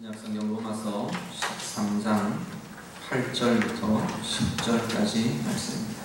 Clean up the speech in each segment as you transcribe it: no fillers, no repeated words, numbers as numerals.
신약성경 로마서 13장 8절부터 10절까지 말씀입니다.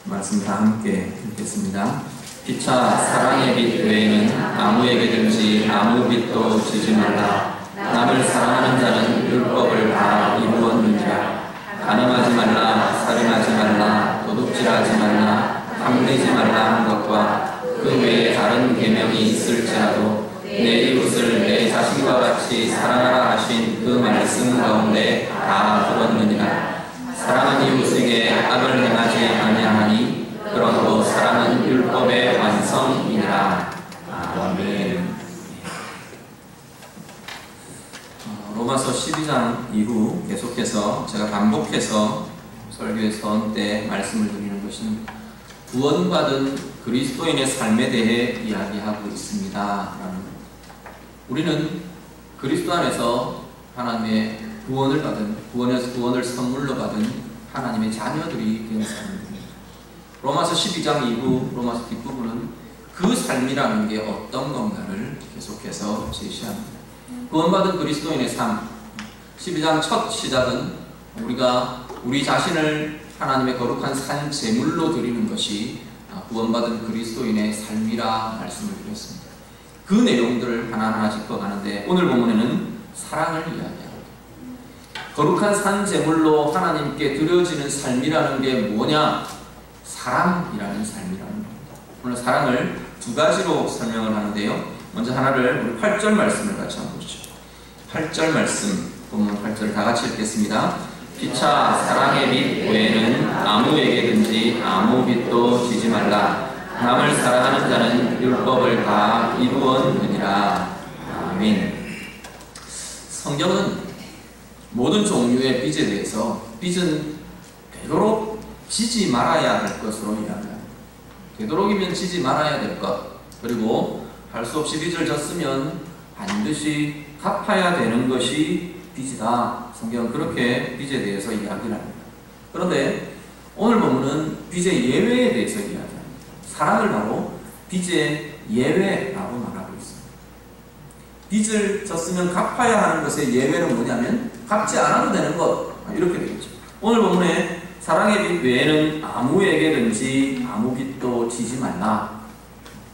말씀 다 함께 읽겠습니다. 피차 사랑의 빛 외에는 아무에게든지 아무 빛도 지지 말라. 남을 사랑하는 자는 율법을 다 이루었느니라. 간음하지 말라, 살인하지 말라, 도둑질하지 말라, 탐내지 말라 한 것과 그 외에 다른 계명이 있을지라도 내 이웃을 내 자신과 같이 사랑하라 하신 그 말씀 가운데 다 들었느니라. 사랑은 이웃에게 악을 행하지 아니하니 그러므로 사랑은 율법의 완성이니라. 아멘. 로마서 12장 이후 계속해서 제가 반복해서 설교의 선 때 말씀을 드리는 것은 구원받은 그리스도인의 삶에 대해 이야기하고 있습니다. 우리는 그리스도 안에서 하나님의 구원을 받은, 구원에서 구원을 선물로 받은 하나님의 자녀들이 된 사람입니다. 로마서 12장 이후 로마서 뒷부분은 그 삶이라는 게 어떤 건가를 계속해서 제시합니다. 구원받은 그리스도인의 삶, 12장 첫 시작은 우리가 우리 자신을 하나님의 거룩한 산 제물로 드리는 것이 구원받은 그리스도인의 삶이라 말씀을 드렸습니다. 그 내용들을 하나하나 짚어가는데 오늘 본문에는 사랑을 이야기합니다. 거룩한 산 제물로 하나님께 드려지는 삶이라는 게 뭐냐? 사랑이라는 삶이라는 겁니다. 오늘 사랑을 두 가지로 설명을 하는데요. 먼저 하나를 우리 8절 말씀을 같이 한번 보시죠. 8절 말씀, 본문 8절 다 같이 읽겠습니다. 피차 사랑의 빛 외에는 아무에게든지 아무 빛도 지지 말라. 남을 사랑하는 자는 율법을 다 이루었느니라. 아멘. 성경은 모든 종류의 빚에 대해서 빚은 되도록 지지 말아야 할 것으로 이야기합니다. 되도록이면 지지 말아야 될 것, 그리고 할 수 없이 빚을 졌으면 반드시 갚아야 되는 것이 빚이다. 성경은 그렇게 빚에 대해서 이야기를 합니다. 그런데 오늘 본문은 빚의 예외에 대해서 이야기합니다. 사랑을 바로 빚의 예외라고 말하고 있습니다. 빚을 졌으면 갚아야 하는 것의 예외는 뭐냐면 갚지 않아도 되는 것, 이렇게 되겠죠. 오늘 본문에 사랑의 빚 외에는 아무에게든지 아무 빚도 지지 말라.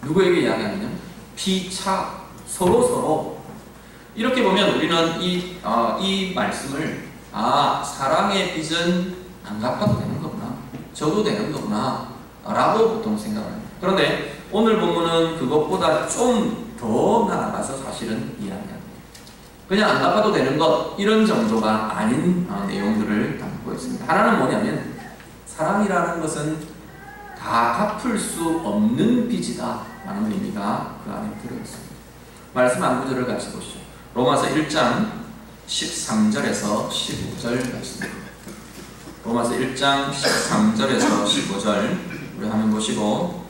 누구에게 이야기하느냐? 피차, 서로 이렇게 보면 우리는 이 말씀을 사랑의 빚은 안 갚아도 되는 거구나, 져도 되는 거구나 라고 보통 생각을 합니다. 그런데 오늘 본문은 그것보다 좀 더 나아가서 사실은 이야기합니다. 그냥 안 갚아도 되는 것, 이런 정도가 아닌 내용들을 담고 있습니다. 하나는 뭐냐면 사랑이라는 것은 다 갚을 수 없는 빚이다 라는 의미가 그 안에 들어있습니다. 말씀 한 구절을 같이 보시죠. 로마서 1장 13절에서 15절 말씀입니다. 로마서 1장 13절에서 15절 우리 화면 보시고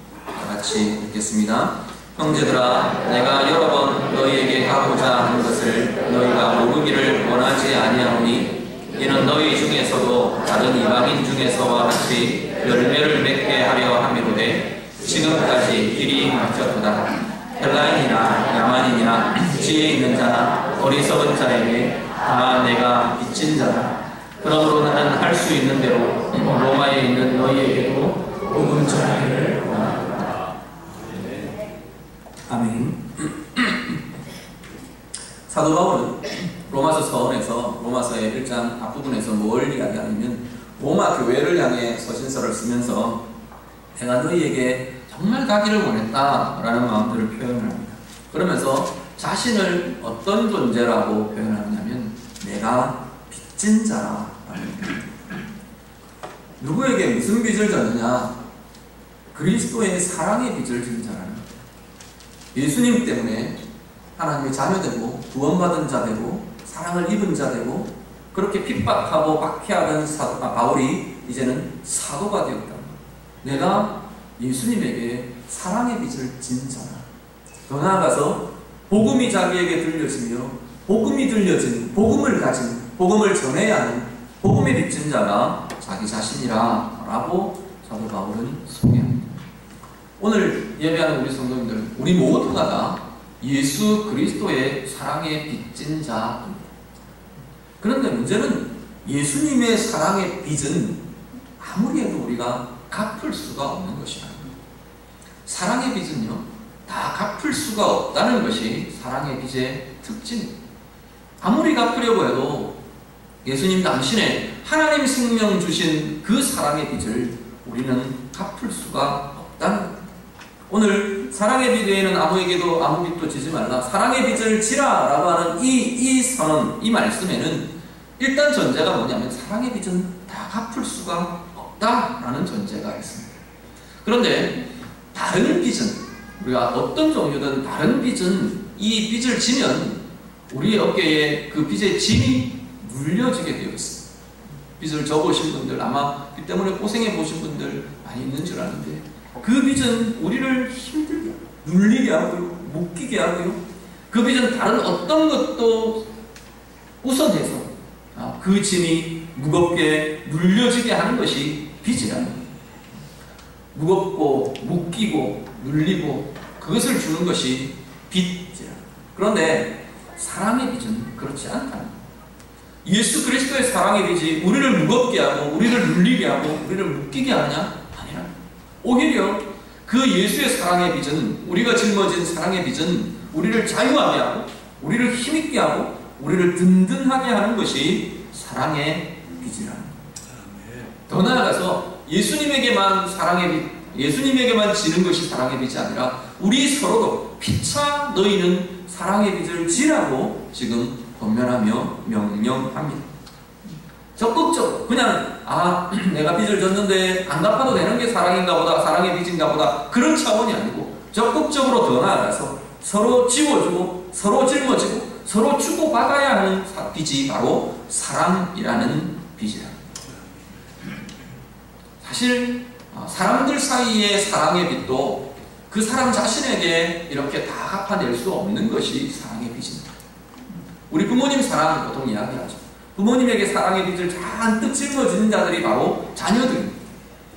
같이 읽겠습니다. 형제들아, 내가 여러 번 너희에게 가고자 하는 것을 너희가 모르기를 원하지 아니하오니 이는 너희 중에서도 다른 이방인 중에서와 같이 열매를 맺게 하려 함이로되 지금까지 길이 막혔도다. 헬라인이나 야만인이나 지혜 있는 자나 어리석은 자에게 다 내가 빚진 자다. 그러므로 나는 할 수 있는 대로 로마에 있는 너희에게도 복음 전하기를 원한다. 아멘. 사도 바울은 로마서 서원에서 로마서의 1장 앞부분에서 뭘 이야기하냐면 로마 교회를 향해 서신서를 쓰면서 내가 너희에게 정말 가기를 원했다라는 마음들을 표현을 합니다. 그러면서 자신을 어떤 존재라고 표현하냐면 내가 빚진 자라. 누구에게 무슨 빚을 졌느냐? 그리스도의 사랑의 빚을 진 자라는 거예요. 예수님 때문에 하나님의 자녀되고 구원받은 자 되고 사랑을 입은 자 되고 그렇게 핍박하고 박해하던 바울이 이제는 사도가 되었다. 내가 예수님에게 사랑의 빚을 진 자라. 더 나아가서 복음이 자기에게 들려지며 복음이 들려진, 복음을 가진, 복음을 전해야 하는 복음에 빚진 자가 자기 자신이라 라고 사도 바울은 소개합니다. 오늘 예배하는 우리 성도님들, 우리 모두가 다 예수 그리스도의 사랑에 빚진 자입니다. 그런데 문제는 예수님의 사랑의 빚은 아무리 해도 우리가 갚을 수가 없는 것이다. 사랑의 빚은요, 다 갚을 수가 없다는 것이 사랑의 빚의 특징입니다. 아무리 갚으려고 해도 예수님 당신의 하나님 생명 주신 그 사랑의 빚을 우리는 갚을 수가 없다는 겁니다. 오늘 사랑의 빚 외에는 아무에게도 아무 빚도 지지 말라, 사랑의 빚을 지라 라고 하는 이 선언, 이 말씀에는 일단 전제가 뭐냐면 사랑의 빚은 다 갚을 수가 없다라는 전제가 있습니다. 그런데 다른 빚은, 우리가 어떤 종류든 다른 빚은 이 빚을 지면 우리의 어깨에 그 빚의 짐이 물려지게 되어 있습니다. 빚을 져보신 분들, 아마 빚 때문에 고생해 보신 분들 많이 있는 줄 아는데, 그 빚은 우리를 힘들게 하고 눌리게 하고요, 묶이게 하고요, 그 빚은 다른 어떤 것도 우선해서 그 짐이 무겁게 눌려지게 하는 것이 빚이라는 거예요. 무겁고 묶이고 눌리고 그것을 주는 것이 빚이라. 그런데 사랑의 빚은 그렇지 않다는 거예요. 예수 그리스도의 사랑의 빚이 우리를 무겁게 하고 우리를 눌리게 하고 우리를 묶이게 하느냐? 아니라 오히려 그 예수의 사랑의 빚은, 우리가 짊어진 사랑의 빚은 우리를 자유하게 하고 우리를 힘있게 하고 우리를 든든하게 하는 것이 사랑의 빚이라는 거예요. 더 나아가서 예수님에게만 사랑의 빚, 예수님에게만 지는 것이 사랑의 빚이 아니라 우리 서로도 피차 너희는 사랑의 빚을 지라고 지금 권면하며 명령합니다. 적극적으로 그냥 내가 빚을 졌는데 안 갚아도 되는 게 사랑인가 보다, 사랑의 빚인가 보다, 그런 차원이 아니고 적극적으로 더 나아가서 서로 지워주고 서로 짊어지고 서로 주고받아야 하는 빚이 바로 사랑이라는 빚이라. 사실 사람들 사이의 사랑의 빚도 그 사람 자신에게 이렇게 다 갚아낼 수 없는 것이 사랑의 빚입니다. 우리 부모님 사랑은 보통 이야기하죠. 부모님에게 사랑의 빚을 잔뜩 짊어진 자들이 바로 자녀들입니다.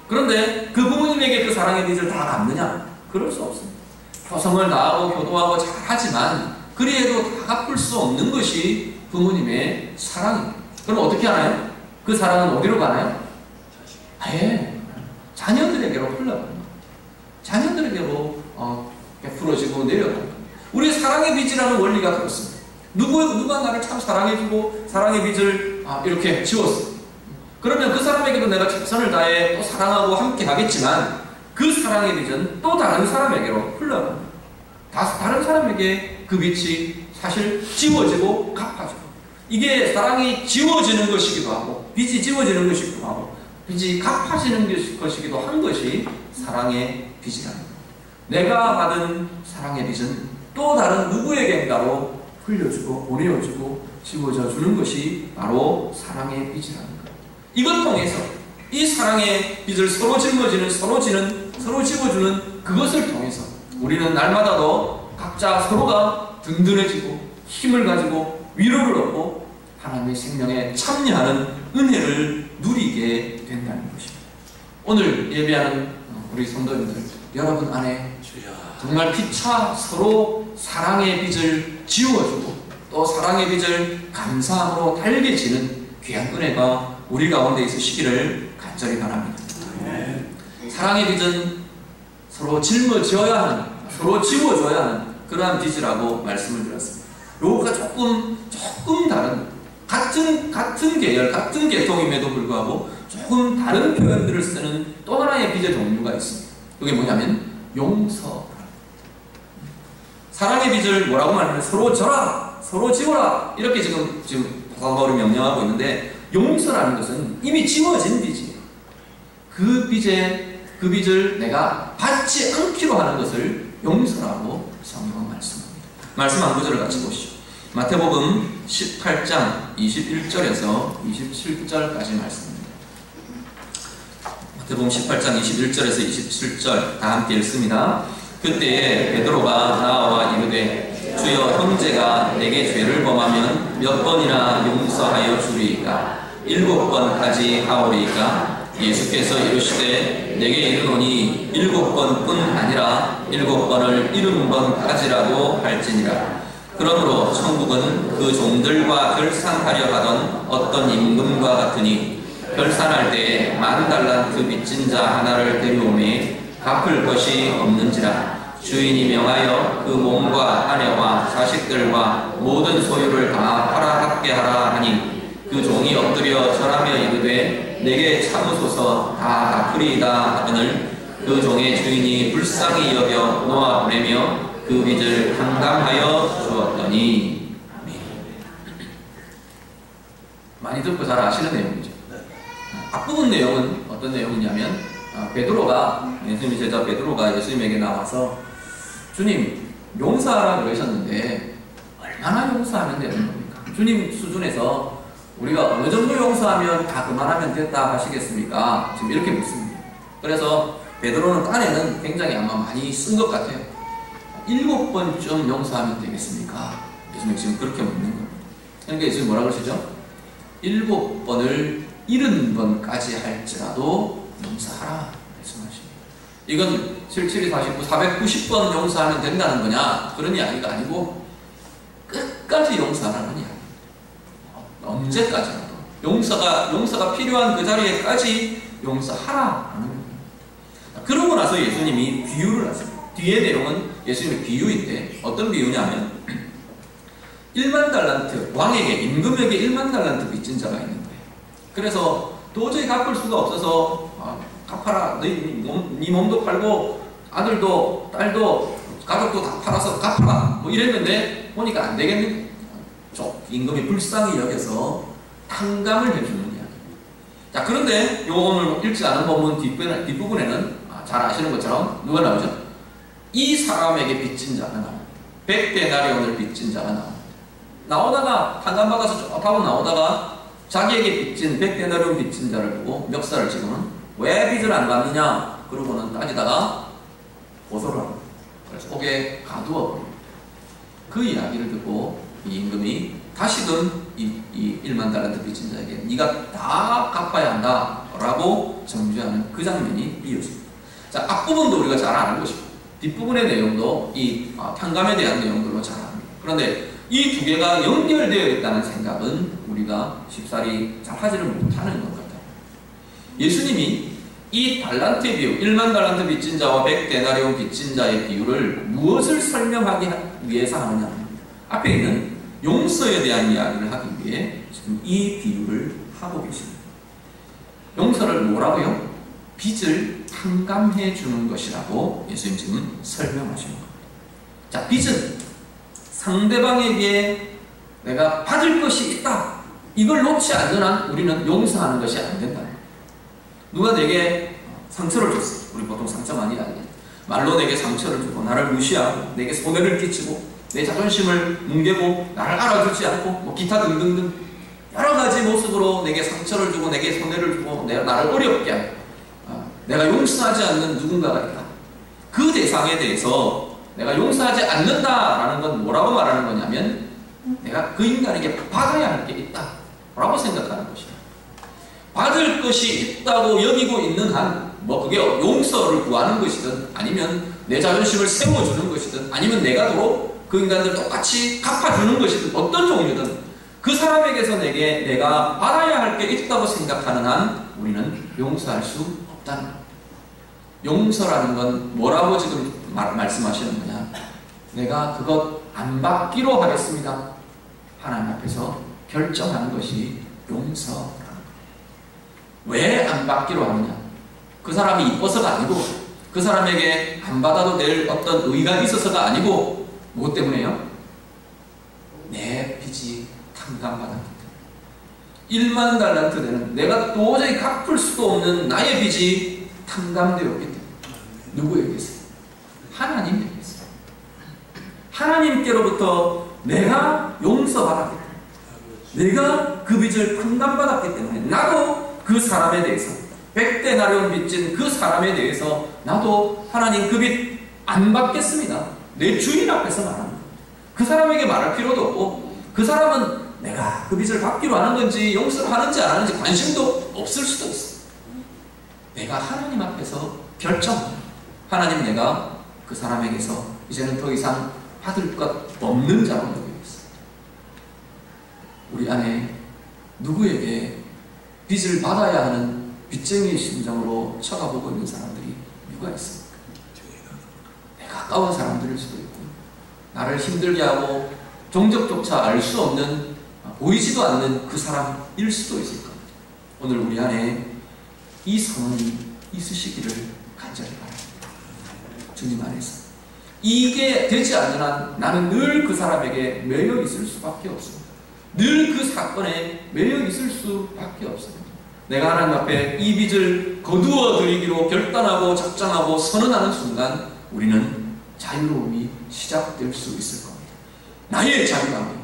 그런데 그 부모님에게 그 사랑의 빚을 다 갚느냐? 그럴 수 없습니다. 교성을 다하고 교도하고 잘하지만 그리해도 다 갚을 수 없는 것이 부모님의 사랑입니다. 그럼 어떻게 하나요? 그 사랑은 어디로 가나요? 아예 자녀들에게로 흘러갑니다. 자녀들에게로 베풀어지고 내려갑니다. 우리 사랑의 빚이라는 원리가 그렇습니다. 누가 나를 참 사랑해주고 사랑의 빚을 이렇게 지웠어. 그러면 그 사람에게도 내가 최선을 다해 또 사랑하고 함께 하겠지만 그 사랑의 빚은 또 다른 사람에게로 흘러갑니다. 다른 사람에게 그 빚이 사실 지워지고 갚아지고, 이게 사랑이 지워지는 것이기도 하고 빚이 지워지는 것이기도 하고 빚이 갚아지는 것이기도 한 것이 사랑의 빚이라는 거예요. 내가 받은 사랑의 빚은 또 다른 누구에겐가로 흘려주고 보내어주고 지워져 주는 것이 바로 사랑의 빚이라는 거예요. 이것 통해서 이 사랑의 빚을 서로 짊어지는, 서로 지는, 서로 지워주는 그것을 통해서 우리는 날마다 더 각자 서로가 든든해지고 힘을 가지고 위로를 얻고 하나님의 생명에 참여하는 은혜를 누리게 된다는 것입니다. 오늘 예배하는 우리 성도님들, 여러분 안에 정말 피차 서로 사랑의 빚을 지워주고 또 사랑의 빚을 감사함으로 달게 지는 귀한 은혜가 우리 가운데 있으시기를 간절히 바랍니다. 사랑의 빚은 서로 짊어져야 하는, 서로 지워줘야 하는 그러한 빚이라고 말씀을 드렸습니다. 요거가 조금 다른, 같은 계열, 같은 계통임에도 불구하고 조금 다른 표현들을 쓰는 또 하나의 빚의 종류가 있습니다. 그게 뭐냐면 용서. 사랑의 빚을 뭐라고 말하면 서로 져라, 서로 지워라, 이렇게 지금 바울이 명령하고 있는데, 용서라는 것은 이미 지워진 빚이에요. 그 빚을 내가 받지 않기로 하는 것을 용서라고 성경은 말씀합니다. 말씀 한 구절을 같이 보시죠. 마태복음 18장 21절에서 27절까지 말씀입니다. 마태복음 18장 21절에서 27절 다 함께 읽습니다. 그때에 베드로가 나와 이르되 주여, 형제가 내게 죄를 범하면 몇 번이나 용서하여 주리이까? 7번까지 하오리이까? 예수께서 이르시되 내게 이르노니 7번뿐 아니라 7번을 70번까지라도 할지니라. 그러므로 천국은 그 종들과 결산하려 하던 어떤 임금과 같으니 결산할 때에 10,000달란트 빚진 자 하나를 데려오매 갚을 것이 없는지라. 주인이 명하여 그 몸과 아내와 자식들과 모든 소유를 다 팔아갖게 하라 하니 그 종이 엎드려 절하며 이르되 내게 참으소서 다 갚으리이다 하거늘 그 종의 주인이 불쌍히 여겨 놓아 보내며 그 빚을 탕감하여 주었더니. 많이 듣고 잘 아시는 내용이죠. 앞부분 내용은 어떤 내용이냐면 베드로가, 예수님의 제자 베드로가 예수님에게 나와서 주님 용서하라 그러셨는데 얼마나 용서하면 되는 겁니까? 주님 수준에서 우리가 어느 정도 용서하면 다 그만하면 됐다 하시겠습니까? 지금 이렇게 묻습니다. 그래서 베드로는 딴에는 굉장히 아마 많이 쓴 것 같아요. 7번쯤 용서하면 되겠습니까? 예수님 지금 그렇게 묻는 겁니다. 그러니까 예수님 뭐라 그러시죠? 7번을 70번까지 할지라도 용서하라 말씀하십니다. 이건 77, 49, 490번 용서하면 된다는 거냐? 그런 이야기가 아니고 끝까지 용서하라는 이야기. 언제까지라도 용서가 필요한 그 자리에까지 용서하라는 겁니다. 그러고 나서 예수님이 비유를 하십니다. 뒤에 내용은 예수님의 비유인데 어떤 비유냐면 10,000달란트, 왕에게, 임금에게 10,000달란트 빚진 자가 있는 거예요. 그래서 도저히 갚을 수가 없어서 갚아라. 네 몸도 팔고 아들도 딸도 가족도 다 팔아서 갚아라. 뭐 이랬는데 보니까 안 되겠는 거예요. 임금이 불쌍히 여겨서 탕감을 해주는 이야기. 자, 그런데 요 오늘 읽지 않은 본문 뒷부분에는 잘 아시는 것처럼 누가 나오죠? 이 사람에게 빚진 자가 나옵니다. 100데나리온을 빚진 자가 나옵니다. 나오다가 탕감받아서 쭉 하고 나오다가 자기에게 빚진 100데나리온 빚진 자를 보고 멱살을 지고는 왜 빚을 안 갚느냐? 그러고는 따지다가 고소를 합니다. 그래서 옥에 가두어 버립니다. 그 이야기를 듣고 이 임금이 다시금 이 10,000달란트 빚진 자에게 네가 다 갚아야 한다 라고 정죄하는 그 장면이 이어집니다. 자, 앞부분도 우리가 잘 아는 것이고 뒷부분의 내용도 이 탕감에 대한 내용들로 잘 압니다. 그런데 이 두 개가 연결되어 있다는 생각은 우리가 쉽사리 잘 하지를 못하는 것 같아요. 예수님이 이 달란트의 비유, 10,000달란트 빚진 자와 100데나리온 빚진 자의 비유를 무엇을 설명하기 위해서 하느냐? 앞에 있는 용서에 대한 이야기를 하기 위해 지금 이 비유를 하고 계십니다. 용서를 뭐라고요? 빚을 탕감해 주는 것이라고 예수님 지금 설명하시는 겁니다. 자, 빚은 상대방에게 내가 받을 것이 있다. 이걸 놓지 않는 한 우리는 용서하는 것이 안 된다. 누가 내게 상처를 줬어. 우리 보통 상처 많이 알죠. 말로 내게 상처를 주고 나를 무시하고 내게 손해를 끼치고 내 자존심을 뭉개고 나를 알아주지 않고 뭐 기타 등등등 여러 가지 모습으로 내게 상처를 주고 내게 손해를 주고 나를 어렵게 하고 내가 용서하지 않는 누군가가 있다. 그 대상에 대해서 내가 용서하지 않는다라는 건 뭐라고 말하는 거냐면 내가 그 인간에게 받아야 할 게 있다 라고 생각하는 것이다. 받을 것이 있다고 여기고 있는 한 뭐 그게 용서를 구하는 것이든 아니면 내 자존심을 세워주는 것이든 아니면 내가 도로 그 인간들 똑같이 갚아주는 것이든 어떤 종류든 그 사람에게서 내가 받아야 할 게 있다고 생각하는 한 우리는 용서할 수 없다는 거예요. 용서라는 건 뭐라고 지금 말씀하시는 거냐? 내가 그것 안 받기로 하겠습니다. 하나님 앞에서 결정하는 것이 용서라는 거예요. 왜 안 받기로 하느냐? 그 사람이 이뻐서가 아니고 그 사람에게 안 받아도 될 어떤 의의가 있어서가 아니고 무엇 때문에요? 내 빚이 탕감받았기 때문에 10,000달란트 되는 내가 도저히 갚을 수도 없는 나의 빚이 탕감되었기 때문에 누구에게서? 하나님께서 하나님께로부터 내가 용서받았기 때문에 내가 그 빚을 탕감받았기 때문에 나도 그 사람에 대해서 100데나리온 빚진 그 사람에 대해서 나도 하나님 그 빚 안 받겠습니다. 내 주인 앞에서 말합니다. 그 사람에게 말할 필요도 없고 그 사람은 내가 그 빚을 갚기로 하는 건지 용서를 하는지 안 하는지 관심도 없을 수도 있어요. 내가 하나님 앞에서 결정. 하나님, 내가 그 사람에게서 이제는 더 이상 받을 것 없는 자로 여기겠습니다. 우리 안에 누구에게 빚을 받아야 하는 빚쟁이의 심정으로 쳐다보고 있는 사람들이 누가 있습니까? 내가 가까운 사람들일 수도 있고, 나를 힘들게 하고 종적조차 알 수 없는, 보이지도 않는 그 사람일 수도 있을 겁니다. 오늘 우리 안에 이 선언이 있으시기를 간절히 바랍니다. 주님 안에서 이게 되지 않는 한 나는 늘 그 사람에게 매여 있을 수밖에 없습니다. 늘 그 사건에 매여 있을 수밖에 없습니다. 내가 하나님 앞에 이 빚을 거두어 드리기로 결단하고 작정하고 선언하는 순간 우리는 자유로움이 시작될 수 있을 겁니다. 나의 자유감이,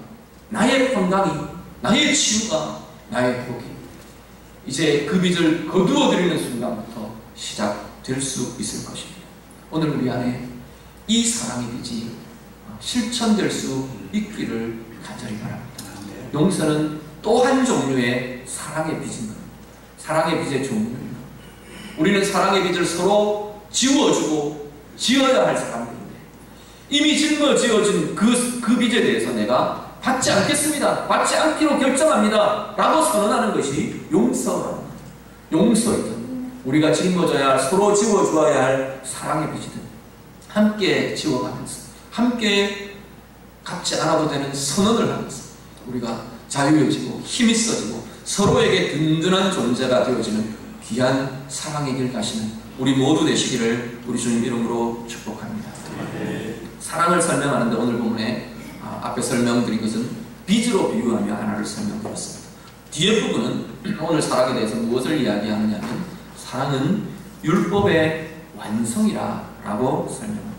나의 건강이, 나의 치유가, 나의 회복이 이제 그 빚을 거두어 드리는 순간부터 시작될 수 있을 것입니다. 오늘 우리 안에 이 사랑의 빚이 실천될 수 있기를 간절히 바랍니다. 용서는 또 한 종류의 사랑의 빚인 겁니다. 사랑의 빚의 종류입니다. 우리는 사랑의 빚을 서로 지워주고 지어야 할 사람들인데 이미 짊어지어진 그 빚에 대해서 내가 받지 않겠습니다. 받지 않기로 결정합니다. 라고 선언하는 것이 용서입니다. 용서이든 우리가 짊어져야 할, 서로 지워주어야 할 사랑의 빚이든 함께 지워가면서 함께 갚지 않아도 되는 선언을 하면서 우리가 자유해지고 힘이 있어지고 서로에게 든든한 존재가 되어지는 귀한 사랑의 길 가시는 우리 모두 되시기를 우리 주님 이름으로 축복합니다. 사랑을 설명하는데 오늘 본문에 앞에 설명드린 것은 빚으로 비유하며 하나를 설명드렸습니다. 뒤에 부분은 오늘 사랑에 대해서 무엇을 이야기하느냐면 사랑은 율법의 완성이라고 설명합니다.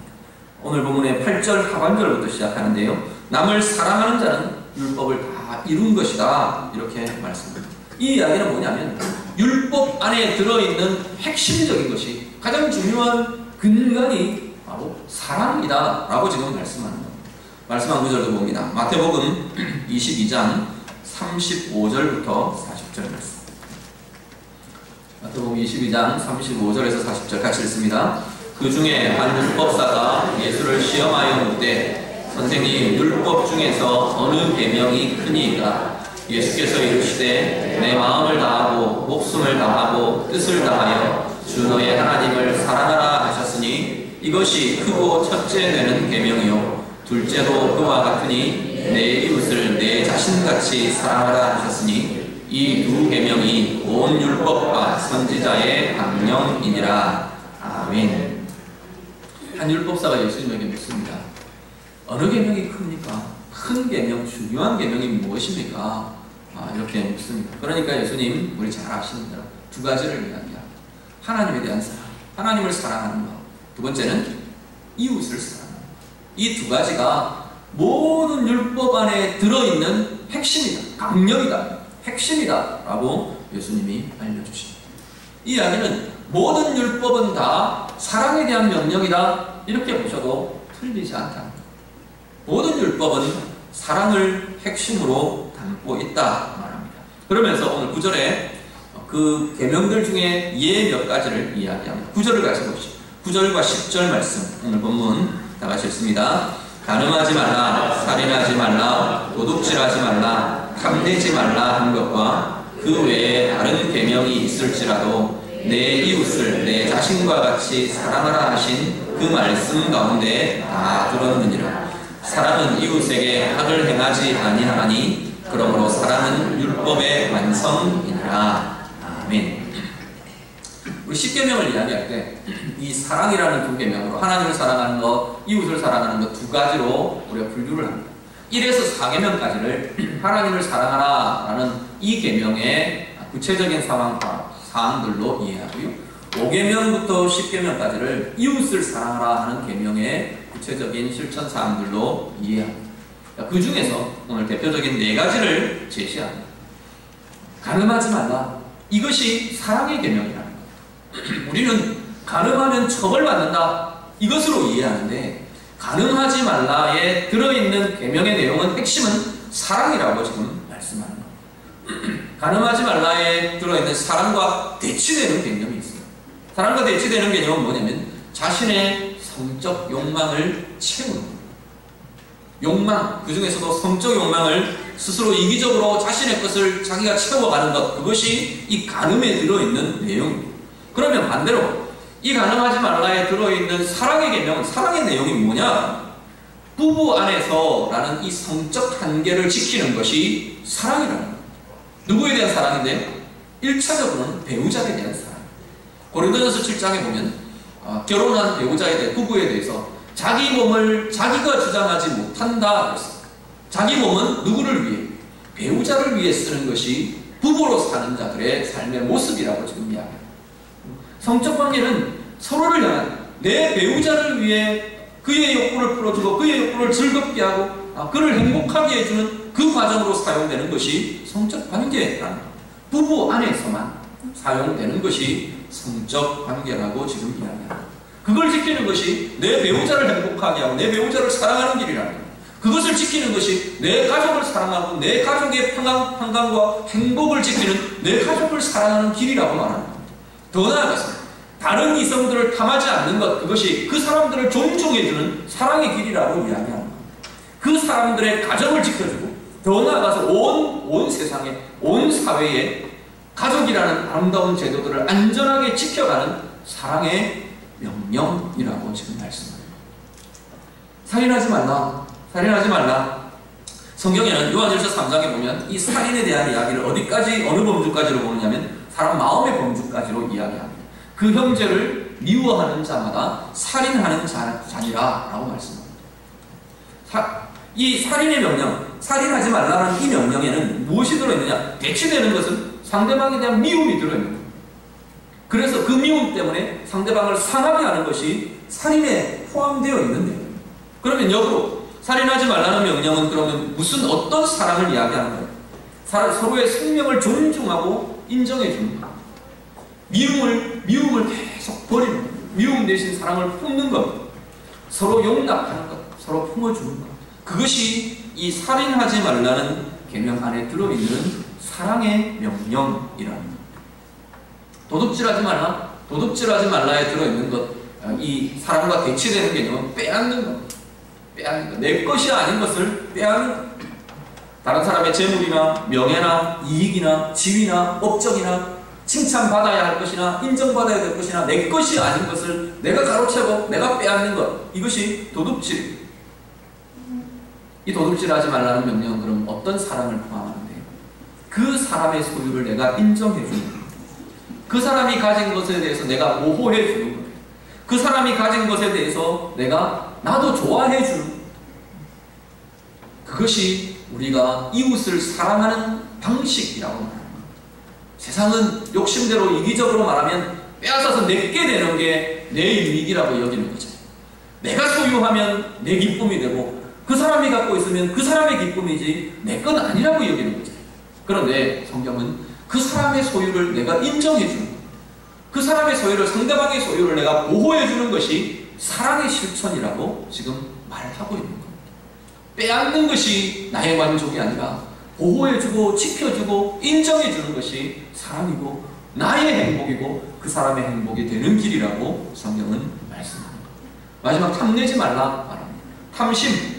오늘 본문의 8절 하반절부터 시작하는데요. 남을 사랑하는 자는 율법을 다 이룬 것이다. 이렇게 말씀합니다. 이 이야기는 뭐냐면 율법 안에 들어있는 핵심적인 것이 가장 중요한 근간이 바로 사랑이다. 라고 지금 말씀하는 겁니다. 말씀한 구절도 봅니다. 마태복음 22장 35절부터 40절 말씀. 마태복음 22장 35절에서 40절 같이 읽습니다. 그 중에 한 율법사가 예수를 시험하여 묻되 선생님, 율법 중에서 어느 계명이 크니이까? 예수께서 이르시되 내 마음을 다하고 목숨을 다하고 뜻을 다하여 주 너의 하나님을 사랑하라 하셨으니 이것이 크고 첫째 되는 계명이요 둘째도 그와 같으니 내 이웃을 내 자신같이 사랑하라 하셨으니 이 두 계명이 온 율법과 선지자의 강령이니라. 아멘. 한 율법사가 예수님에게 묻습니다. 어느 계명이 큽니까? 큰 계명, 중요한 계명이 무엇입니까? 이렇게 묻습니다. 그러니까 예수님, 우리 잘 아시는 대로 두 가지를 이야기합니다. 하나님에 대한 사랑, 하나님을 사랑하는 것. 두 번째는 이웃을 사랑하는 것. 이 두 가지가 모든 율법 안에 들어있는 핵심이다. 강령이다. 핵심이다. 라고 예수님이 알려주십니다. 이 이야기는 모든 율법은 다 사랑에 대한 명령이다. 이렇게 보셔도 틀리지 않다. 모든 율법은 사랑을 핵심으로 담고 있다 말합니다. 그러면서 오늘 9절에 그 계명들 중에 예 몇 가지를 이야기합니다. 9절을 같이 보시죠. 9절과 10절 말씀 오늘 본문 다 같이 읽습니다. 간음하지 말라, 살인하지 말라, 도둑질하지 말라, 탐내지 말라 한 것과 그 외에 다른 계명이 있을지라도 내 이웃을 내 자신과 같이 사랑하라 하신 그 말씀 가운데 다 들었느니라. 사랑은 이웃에게 악을 행하지 아니하나니 그러므로 사랑은 율법의 완성이니라. 아멘. 우리 10계명을 이야기할 때 이 사랑이라는 두 계명으로 하나님을 사랑하는 것, 이웃을 사랑하는 것 두 가지로 우리가 분류를 합니다. 1에서 4계명까지를 하나님을 사랑하라 라는 이 계명의 구체적인 사항들로 이해하고요. 5계명부터 10계명까지를 이웃을 사랑하라 하는 계명의 구체적인 실천 사항들로 이해합니다. 그 중에서 오늘 대표적인 4가지를 제시합니다. 간음하지 말라. 이것이 사랑의 계명이라는 겁니다. 우리는 간음하면 처벌받는다. 이것으로 이해하는데 간음하지 말라에 들어있는 계명의 내용은 핵심은 사랑이라고 지금 말씀하는 겁니다. 간음하지 말라에 들어있는 사랑과 대치되는 개념이 있어요. 사랑과 대치되는 개념은 뭐냐면 자신의 성적 욕망을 채우는 거예요. 욕망, 그 중에서도 성적 욕망을 스스로 이기적으로 자신의 것을 자기가 채워가는 것, 그것이 이 간음에 들어있는 내용입니다. 그러면 반대로 이 간음하지 말라에 들어있는 사랑의 개념은, 사랑의 내용이 뭐냐? 부부 안에서라는 이 성적 한계를 지키는 것이 사랑이라는 거예요. 누구에 대한 사랑인데요? 1차적으로는 배우자에 대한 사랑. 고린도전서 7장에 보면 결혼한 배우자에 대해, 부부에 대해서 자기 몸을 자기가 주장하지 못한다 그랬어요. 자기 몸은 누구를 위해? 배우자를 위해 쓰는 것이 부부로 사는 자들의 삶의 모습이라고 지금 이야기합니다. 성적 관계는 서로를 향한, 내 배우자를 위해 그의 욕구를 풀어주고 그의 욕구를 즐겁게 하고 그를 행복하게 해주는 그 과정으로 사용되는 것이 성적 관계라는 겁니다. 부부 안에서만 사용되는 것이 성적 관계라고 지금 이야기합니다. 그걸 지키는 것이 내 배우자를 행복하게 하고 내 배우자를 사랑하는 길이라는 겁니다. 그것을 지키는 것이 내 가족을 사랑하고 내 가족의 평강과 행복을 지키는 내 가족을 사랑하는 길이라고 말합니다. 더 나아가서 다른 이성들을 탐하지 않는 것, 그것이 그 사람들을 존중해주는 사랑의 길이라고 이야기하는 겁니다. 그 사람들의 가정을 지켜주고 더 나아가서 온 세상에, 온 사회에 가족이라는 아름다운 제도들을 안전하게 지켜가는 사랑의 명령이라고 지금 말씀합니다. 살인하지 말라. 살인하지 말라. 성경에는 요한일서 3장에 보면 이 살인에 대한 이야기를 어디까지, 어느 범주까지로 보느냐면 사람 마음의 범주까지로 이야기합니다. 그 형제를 미워하는 자마다 살인하는 자니라 라고 말씀합니다. 이 살인의 명령, 살인하지 말라는 이 명령에는 무엇이 들어있느냐? 대치되는 것은 상대방에 대한 미움이 들어있는 거예요. 그래서 그 미움 때문에 상대방을 상하게 하는 것이 살인에 포함되어 있는데, 그러면 역으로 살인하지 말라는 명령은 그러면 어떤 사랑을 이야기하는 거예요? 서로의 생명을 존중하고 인정해 주는 것, 미움을 계속 버리는 것, 미움 대신 사랑을 품는 것, 서로 용납하는 것, 서로 품어주는 것, 그것이 이 살인하지 말라는 계명 안에 들어있는 사랑의 명령이라는 것. 도둑질하지 말라, 도둑질하지 말라에 들어있는 것, 이 사랑과 대치되는 개념은 빼앗는 것, 빼앗는 것, 내 것이 아닌 것을 빼앗는 것. 다른 사람의 재물이나 명예나 이익이나 지위나 업적이나 칭찬받아야 할 것이나 인정받아야 될 것이나 내 것이 아닌 것을 내가 가로채고 내가 빼앗는 것, 이것이 도둑질. 이 도둑질하지 말라는 명령은 그럼 어떤 사랑을 포함하는데요? 그 사람의 소유를 내가 인정해 주는 것, 그 사람이 가진 것에 대해서 내가 보호해 주는 것, 그 사람이 가진 것에 대해서 나도 좋아해 주는 것, 그것이 우리가 이웃을 사랑하는 방식이라고 말합니다. 세상은 욕심대로 이기적으로 말하면 빼앗아서 내게 되는 게 내 유익이라고 여기는 거죠. 내가 소유하면 내 기쁨이 되고 그 사람이 갖고 있으면 그 사람의 기쁨이지 내 건 아니라고 여기는 거죠. 그런데 성경은 그 사람의 소유를 내가 인정해 주는 것, 그 사람의 소유를, 상대방의 소유를 내가 보호해 주는 것이 사랑의 실천이라고 지금 말하고 있는 겁니다. 빼앗는 것이 나의 만족이 아니라 보호해주고 지켜주고 인정해주는 것이 사랑이고 나의 행복이고 그 사람의 행복이 되는 길이라고 성경은 말씀합니다. 마지막 탐내지 말라 말합니다. 탐심,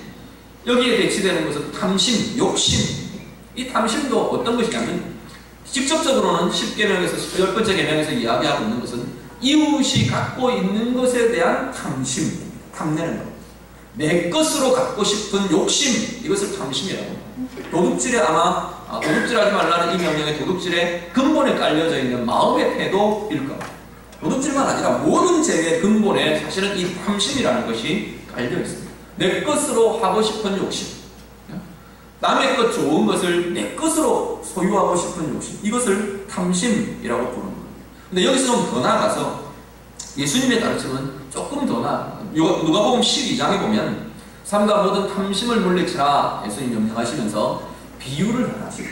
여기에 대치되는 것은 탐심, 욕심. 이 탐심도 어떤 것이냐면 직접적으로는 10계명에서 10번째 계명에서 이야기하고 있는 것은 이웃이 갖고 있는 것에 대한 탐심, 탐내는 것. 내 것으로 갖고 싶은 욕심, 이것을 탐심이라고 합니다. 도둑질에 도둑질하지 말라는 이 명령의 도둑질의 근본에 깔려져 있는 마음의 태도일 겁니다. 도둑질만 아니라 모든 죄의 근본에 사실은 이 탐심이라는 것이 깔려 있습니다. 내 것으로 하고 싶은 욕심, 남의 것 좋은 것을 내 것으로 소유하고 싶은 욕심, 이것을 탐심이라고 부르는 겁니다. 근데 여기서 좀 더 나아가서 예수님의 가르침은 조금 더 나아갑니다. 누가복음 12장에 보면 삼가 모든 탐심을 물리치라 예수님 명령하시면서 비유를 하시고,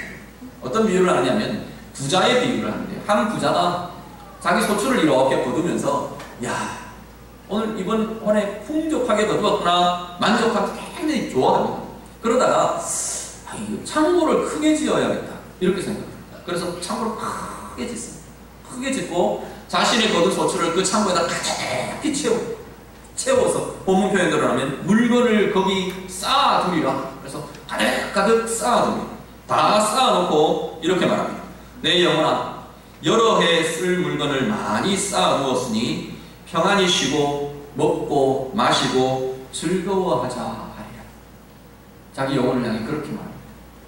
어떤 비유를 하냐면 부자의 비유를 하는데요. 한 부자가 자기 소출을 이렇게 거두면서 오늘 이번 원에 풍족하게 거두었구나, 만족하고 굉장히 좋아합니다. 그러다가 창고를 크게 지어야겠다 이렇게 생각합니다. 그래서 창고를 크게 짓습니다. 크게 짓고 자신의 거둔 소출을 그 창고에다 가득히 채워서 본문 표현대로 하면 물건을 거기 쌓아두리라. 그래서 가득 쌓아두리라. 다 쌓아놓고 이렇게 말합니다. 내 영혼아, 여러 해 쓸 물건을 많이 쌓아두었으니 평안히 쉬고 먹고 마시고 즐거워하자 하리라. 자기 영혼을 향해 그렇게 말합니다.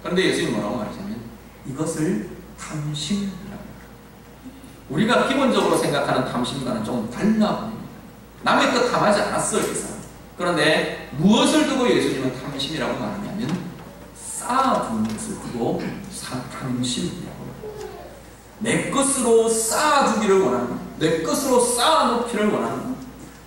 그런데 예수님이 뭐라고 말하냐면 이것을 탐심이라고 합니다. 우리가 기본적으로 생각하는 탐심과는 좀 달라 보입니다. 남의 것 탐하지 않았어요, 이 사람. 그런데 무엇을 두고 예수님은 탐심이라고 말하냐면 쌓아두는 것을 두고 탐심이라고 합니다. 내 것으로 쌓아두기를 원하는 것, 내 것으로 쌓아놓기를 원하는 것,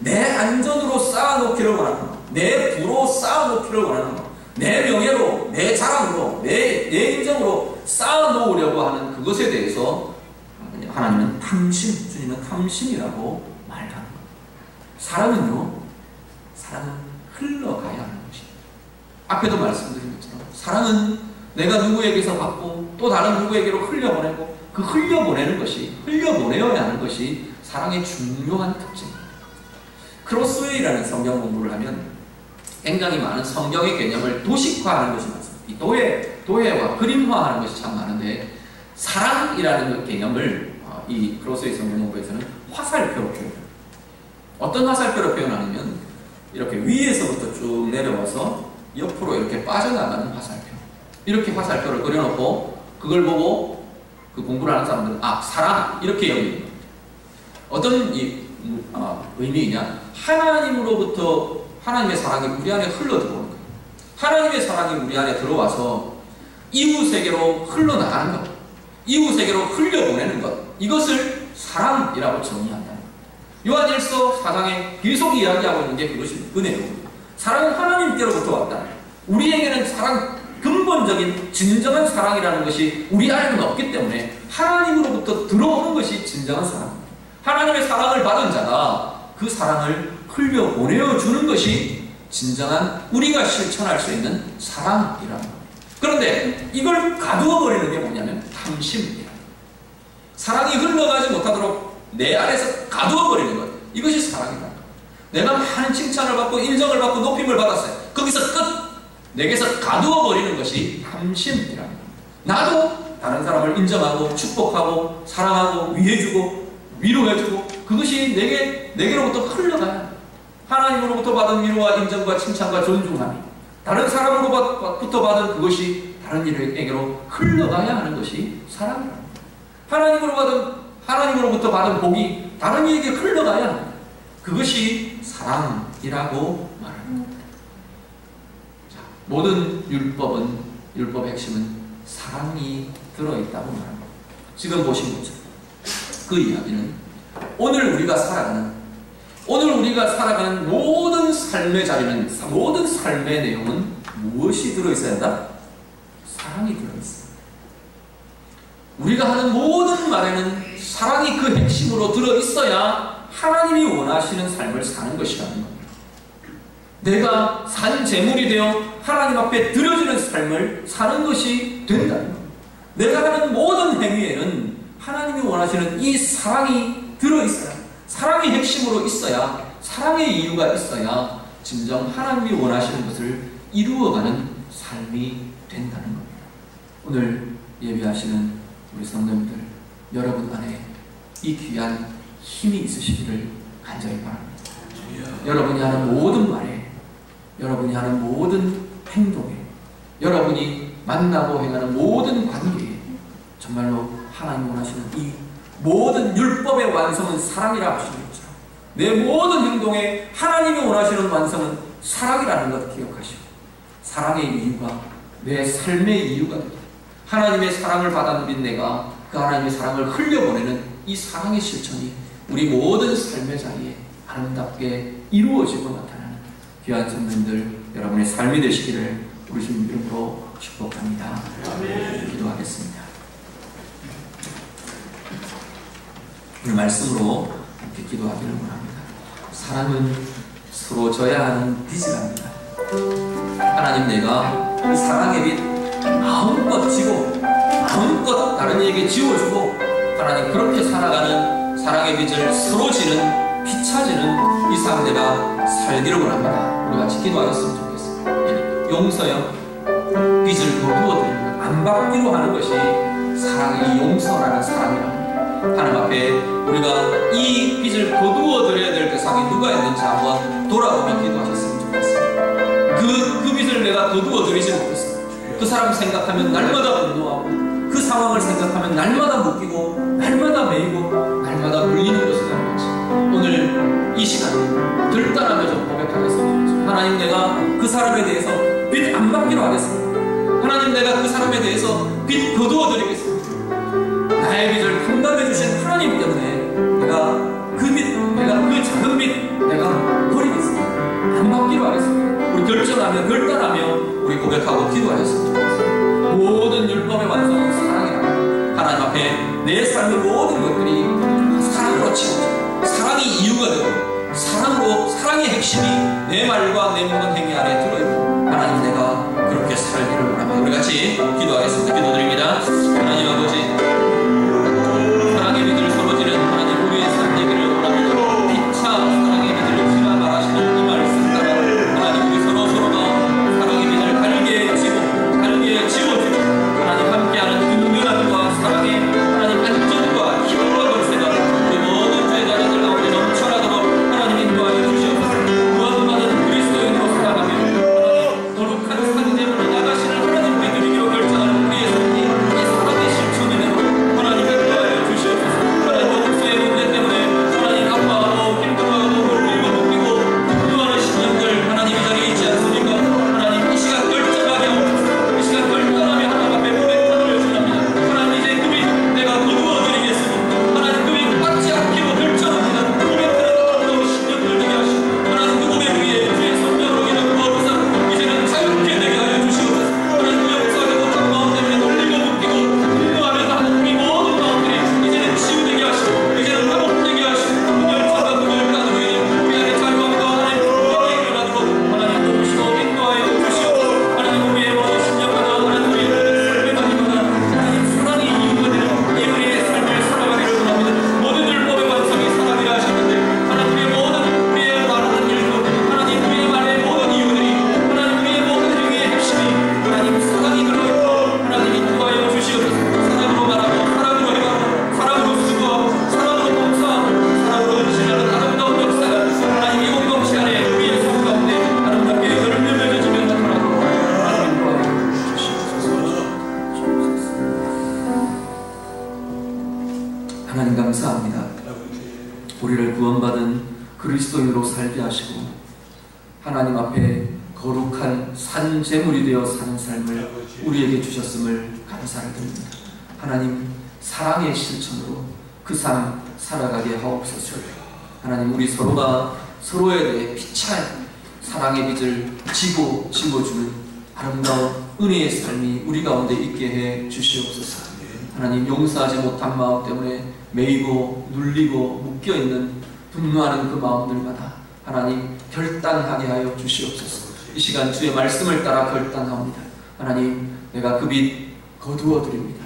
내 안전으로 쌓아놓기를 원하는 것, 내 부로 쌓아놓기를 원하는 것, 내 명예로, 내 자랑으로, 내 인정으로 쌓아놓으려고 하는 그것에 대해서 하나님은 탐심, 주님은 탐심이라고 말하는 겁니다. 사랑은 흘러가야 하는 것입니다. 앞에도 말씀드린 것처럼 사랑은 내가 누구에게서 받고 또 다른 누구에게로 흘려보내고 그 흘려보내어야 하는 것이 사랑의 중요한 특징입니다. 크로스웨이라는 성경 공부를 하면 굉장히 많은 성경의 개념을 도식화하는 것이 많습니다. 이 도해와 그림화하는 것이 참 많은데 사랑이라는 그 개념을 이 크로스웨이 성경 공부에서는 화살표로 표현합니다. 어떤 화살표로 표현하냐면 이렇게 위에서부터 쭉 내려와서 옆으로 이렇게 빠져나가는 화살표. 이렇게 화살표를 그려놓고 그걸 보고 그 공부를 하는 사람들은 사랑 이렇게 여깁니다. 어떤 의미이냐? 하나님으로부터 하나님의 사랑이 우리 안에 흘러들어오는 거예요. 하나님의 사랑이 우리 안에 들어와서 이웃에게로 흘러나가는 것, 이웃에게로 흘려보내는 것, 이것을 사랑이라고 정의한다. 요한일서 4장에 계속 이야기하고 있는 게 그것이 은혜입니다. 사랑은 하나님께로부터 왔다. 우리에게는 근본적인 진정한 사랑이라는 것이 우리 안에는 없기 때문에 하나님으로부터 들어오는 것이 진정한 사랑입니다. 하나님의 사랑을 받은 자가 그 사랑을 흘려보내어 주는 것이 진정한 우리가 실천할 수 있는 사랑이라는 겁니다. 그런데 이걸 가두어 버리는 게 뭐냐면 탐심입니다. 사랑이 흘러가지 못하도록 내 안에서 가두어 버리는 것, 이것이 사랑이다. 내가 많은 칭찬을 받고 인정을 받고 높임을 받았어요. 거기서 끝! 내게서 가두어 버리는 것이 탐심이라는 겁니다. 나도 다른 사람을 인정하고 축복하고 사랑하고 위해주고 위로해주고 그것이 내게로부터 흘러가야 합니다. 하나님으로부터 받은 위로와 인정과 칭찬과 존중함이 다른 사람으로부터 받은 그것이 다른 이에게로 흘러가야 하는 것이 사랑이다. 하나님으로부터 받은 복이 다른 이에게 흘러가야 합니다. 그것이 사랑이라고 말합니다. 자, 모든 율법의 핵심은 사랑이 들어있다고 말합니다. 지금 보신 것처럼 그 이야기는 오늘 우리가 살아가는 모든 삶의 자리는, 모든 삶의 내용은 무엇이 들어있어야 한다? 사랑이 들어있어요. 우리가 하는 모든 말에는 사랑이 그 핵심으로 들어있어야 하나님이 원하시는 삶을 사는 것이라는 겁니다. 내가 산 재물이 되어 하나님 앞에 드려지는 삶을 사는 것이 된다는 겁니다. 내가 하는 모든 행위에는 하나님이 원하시는 이 사랑이 들어있어야, 사랑이 핵심으로 있어야, 사랑의 이유가 있어야 진정 하나님이 원하시는 것을 이루어가는 삶이 된다는 겁니다. 오늘 예배하시는 우리 성도님들, 여러분 안에 이 귀한 힘이 있으시기를 간절히 바랍니다. 여러분이 하는 모든 말에, 여러분이 하는 모든 행동에, 여러분이 만나고 행하는 모든 관계에 정말로 하나님 원하시는 이 모든 율법의 완성은 사랑이라 하시는 것처럼 내 모든 행동에 하나님이 원하시는 완성은 사랑이라는 것 기억하시고, 사랑의 이유가 내 삶의 이유가 되고 하나님의 사랑을 받아 누린 내가 그 하나님의 사랑을 흘려보내는 이 사랑의 실천이 우리 모든 삶의 자리에 아름답게 이루어지고 나타나는 귀한 성도님들 여러분의 삶이 되시기를 우리 주님 이름으로 축복합니다. 기도하겠습니다. 오늘 말씀으로 함께 기도하기를 원합니다. 사랑은 서로 져야 하는 빚이랍니다. 하나님, 내가 이 사랑의 빚 마음껏 지고 마음껏 다른 이에게 지워주고 하나님 그렇게 살아가는 사랑의 빚을 서로 지는 피차지는 이 삶 내가 살기를 원합니다. 우리 같이 기도하셨으면 좋겠습니다. 용서요, 빚을 거두어드리는 것, 안 받기로 하는 것이 사랑의 용서라는 사랑이랍니다. 하나님 앞에 우리가 이 빚을 거두어드려야 될 대상이 누가 있는지 한번 돌아보며 기도하셨으면 좋겠습니다. 그 빚을 내가 거두어드리지 못했습니다. 그 사람 생각하면 날마다 분노하고, 그 상황을 생각하면 날마다 묶이고, 날마다 매이고, 날마다 물리는 것을 알겠지. 오늘 이 시간에 들떠나며 좀 고백하겠습니다. 하나님, 내가 그 사람에 대해서 빚 안 받기로 하겠습니다. 하나님, 내가 그 사람에 대해서 빚 거두어드리겠습니다. 나의 빚을 감당해 주신 하나님 때문에 내가 그 작은 빚 내가 버리겠습니다. 안 받기로 하겠습니다. 우리 결정하며 결단하며 우리 고백하고 기도하였습니다. 모든 율법의 완성은 사랑이라. 하나님 앞에 내 삶의 모든 것들이 사랑으로 채워져, 사랑이 이유가 되고, 사랑의 핵심이 내 말과 내 모든 행위 안에 들어있고, 하나님, 내가 그렇게 살기를 원합니다. 우리 같이 기도하겠습니다. 기도드립니다. 하나님 아버지, 사랑의 빚을 서로 지는 하나님, 우리의 삶 얘기를 원합니다. 피차 사랑의 빚을 지라 말하시는 이 말씀 따라 하나님, 우리 서로가 사랑의 빚을 갈게 지워주고 하나님 함께하는 든든함과 사랑의 하나님 안전과 힘과 권세가 우리 모든 죄자들 가운데 넘쳐나도록 하나님 인도하여 주시옵소서. 구원받은 그리스도인으로 살아가며 하나님 거룩한 상제물로 나가시는 하나님께 드리기로 결정하는 우리의 삶이 이 사랑의 실천이 되도록 하나님 인도하여 주시옵소서. 하나님 목수의 문제 때문에 하나님 아파하고 힘들어하고 물리고 묶이고 분노하는 신령들 하나님 이 자리에 있지 않습니까? 하나님 이 시간 결정하게 하옵소서. 이 시간 결단하며 하나님 앞에 고백하기를 주랍니다. 하나님, 이제 그 빚 내가 거두어드리겠습니다. 하나님, 그 빚 받지 않기로 결정합니다. 고백하는 아름다운 신령들 되게 하시고, 하나님 그 고백 위에 주의 성령으로 이는 거룩사 이제는 자유롭게 되게 하여 주시옵소서. 하나님, 그 역사하게 못한 마음 때문에 놀리고 묶이고 분노하면서 하는 이 모든 마음들이 이제는 치유되게 하시고, 이제는 회복되게 하시고, 열차가 문을 닫으며 우리 안에 자유함과 하나님 평강이 일어나도록 하나님 도우시고 인도하여 주시옵소서. 하나님, 우리의 모든 신령마다 하나님 우리의 삶의 가기마다 하나님 사랑이 이유가 되는 이 우리의 삶을 살아가기를 원합니다. 모든 율법의 완성이 사랑이라 하셨는데 하나님, 우리의 말하는 일도 하나님, 우리의 말의 모든 이유들이 하나님, 우리의 모든 행위의 핵심이 하나님 사랑이 들어있고 하나님 인도하여 주시옵소서. 사랑으로 말하고, 사랑으로 행하고, 사랑으로 수고하고, 사랑으로 봉사하고, 사랑으로 헌신하는 아름다운 역사가 하나님 이 공동체 안에 우리의 삶 가운데 아름답게 열매 맺어지며 나타나도록 하나님 인도하여 주시옵소서. 하나님 감사합니다. 우리를 구원받은 그리스도인으로 살게 하시고 하나님 앞에 거룩한 산제물이 되어 사는 삶을 우리에게 주셨음을 감사를 드립니다. 하나님, 사랑의 실천으로 그 삶 살아가게 하옵소서. 하나님, 우리 서로가 서로에 대해 피차인 사랑의 빚을 지워주는 아름다운 은혜의 삶이 우리 가운데 있게 해 주시옵소서. 하나님, 용서하지 못한 마음 때문에 매이고 눌리고 묶여있는 분노하는 그 마음들마다 하나님 결단하게 하여 주시옵소서. 이 시간 주의 말씀을 따라 결단합니다. 하나님, 내가 그 빚 거두어드립니다.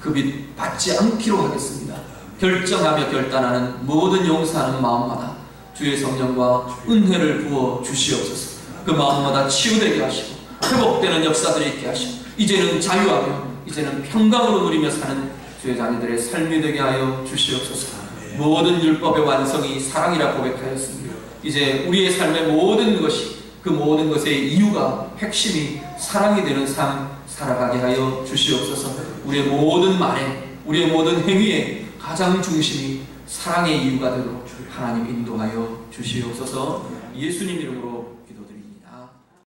그 빚 받지 않기로 하겠습니다. 결정하며 결단하는 모든 용서하는 마음마다 주의 성령과 은혜를 부어 주시옵소서. 그 마음마다 치유되게 하시고 회복되는 역사들이 있게 하시고 이제는 자유하며 이제는 평강으로 누리며 사는 주의 자녀들의 삶이 되게 하여 주시옵소서. 모든 율법의 완성이 사랑이라 고백하였습니다. 이제 우리의 삶의 모든 것이, 그 모든 것의 이유가, 핵심이 사랑이 되는 삶 살아가게 하여 주시옵소서. 우리의 모든 말에, 우리의 모든 행위에 가장 중심이 사랑의 이유가 되도록 하나님 인도하여 주시옵소서. 예수님 이름으로 기도드립니다.